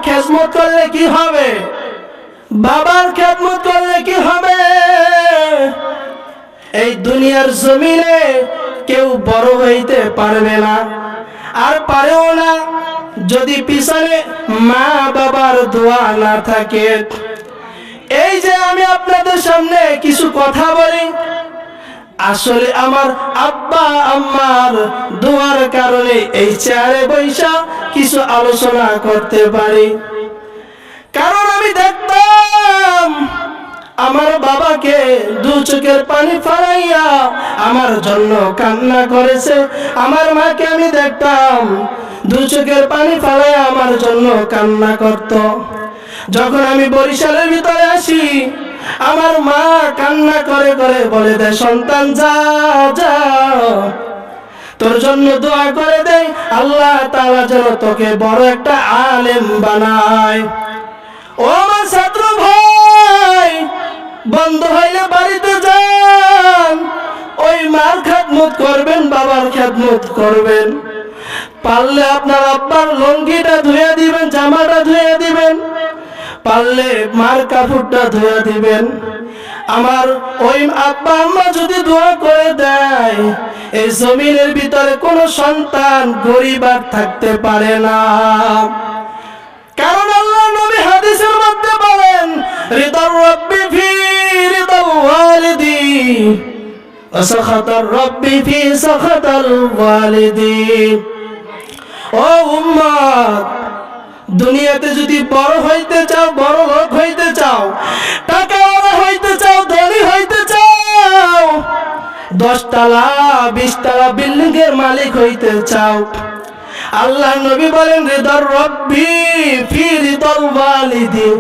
খেদমত করলে কি হবে? বাবার খেদমত করলে কি হবে? এই দুনিয়ার জমিনে কেউ বড় হইতে পারবে না, আর পারেও না যদি পিছনে মা বাবার দোয়া না থাকে। এই যে আমি আপনাদের সামনে কিছু কথা বলি, আসলে আমার আব্বা আম্মার দোয়ার কারণে এই চেয়ারে বৈশা কিছু আলোচনা করতে পারি। কারণ আমি দেখতাম আমার বাবাকে দু চোখের পানি ফেলাইয়া আমার জন্য কান্না করেছে, আমার মাকে আমি দেখতাম দু চোখের পানি ফেলাইয়া আমার জন্য কান্না করত। যখন আমি বরিশালের ভিতরে আসি, আমার মা কান্না করে করে বলে দেয়, সন্তান যা যা, তোর জন্য দোয়া করে দেয় আল্লাহ তাআলা যেন তোকে বড় একটা আলেম বানায়। ও আমার ছাত্র ভাই, বন্ধ হইলে বাড়িতে যান, ওই মার খেদমত করবেন, বাবার খেদমত করবেন। পারলে আপনার আব্বার লুঙ্গিটা ধুয়ে দিবেন, জামাটা ধুয়ে দিবেন, পারলে মার কাপড়টা ধুয়ে দিবেন। আমার ওই আব্বা আম্মা যদি দোয়া করে দেয়, এই জমিনের ভিতরে কোনো সন্তান গরিব আর থাকতে পারে না। কারণ আল্লাহ নবী হাদিসের মধ্যে বলেন, রিদার রাব্বি ফি রিদাল ওয়ালিদি ওয়া সাখাতার রাব্বি ফি সাখাতাল ওয়ালিদি। ও উম্মত, দুনিয়াতে যদি বড় হইতে চাও, বড় লোক হইতে চাও, টাকাওয়ালা হইতে চাও, ধনী হইতে চাও, 10 তলা 20 তলা বিল্ডিং এর মালিক হইতে চাও, আল্লাহ নবী বলেন, রিদার রাব্বি ফি রিদাল ওয়ালিদি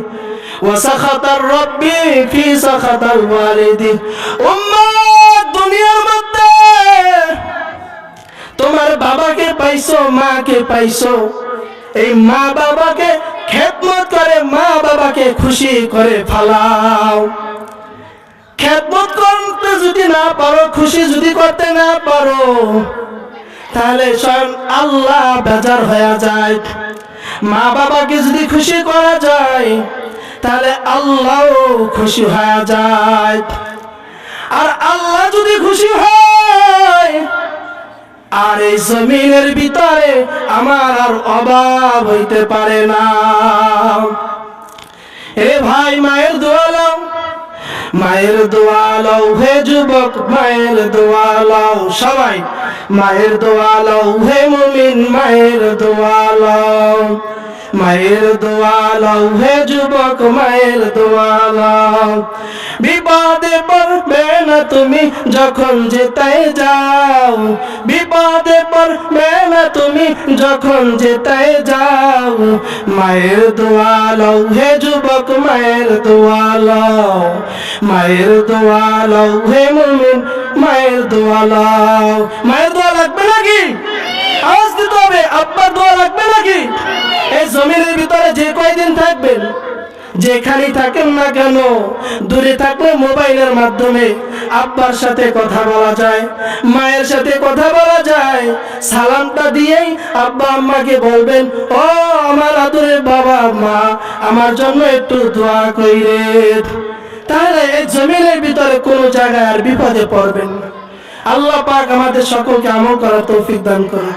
ওয়া সাখাতার রাব্বি ফি সাখাতাল ওয়ালিদি। উম্মত, দুনিয়ার মধ্যে তোমার বাবাকে পাইছো, মাকে পাইছো, এই মা বাবাকে খেদমত করে মা বাবাকে খুশি করে ফেলাও। খেদমত করতে যদি না পারো, খুশি যদি করতে না পারো, তাহলে স্বয়ং আল্লাহ বেজার হয়ে যায়। মা বাবাকে যদি খুশি করা যায়, তাহলে আল্লাহ খুশি হয়ে যায়। আর আল্লাহ যদি খুশি হয়, আর এই জমিনের ভিতরে আমার আর অভাব হইতে পারে না। এ ভাই, মায়ের দোয়া লও, মায়ের দোয়া লও, হে যুবক মায়ের দোয়া লও, সবাই মায়ের দোয়া লও, হে মুমিন মায়ের দোয়া লও, মায়ের দোয়া লও, হে যুবক মায়ের দোয়া লও। বিপদে পড়বে না তুমি যখন যেতে যাও, বিপদে পড়বে না তুমি যখন যেতে যাও, মায়ের দোয়া লও, হে যুবক মায়ের দোয়া লও, মায়ের দোয়া লও, হে মুমিন মায়ের দোয়া লও। মায়ের দোয়া লাগবে নাকি? আওয়াজ দিতে হবে। আব্বার দোয়া লাগবে নাকি? এই জমিনের ভিতরে যে কয়দিন থাকবেন, যেখানেই থাকেন না কেন, দূরে থাকলে মোবাইলের মাধ্যমে আব্বার সাথে কথা বলা যায়, মায়ের সাথে কথা বলা যায়। সালামটা দিয়েই আব্বা আম্মাকে বলবেন, ও আমার আদরের বাবা মা, আমার জন্য একটু দোয়া কইরেন। তাহলে এই জমিনের ভিতরে কোনো জায়গায় আর বিপদে পড়বেন না। আল্লাহ পাক আমাদের সকলকে আমল করার তৌফিক দান করুন।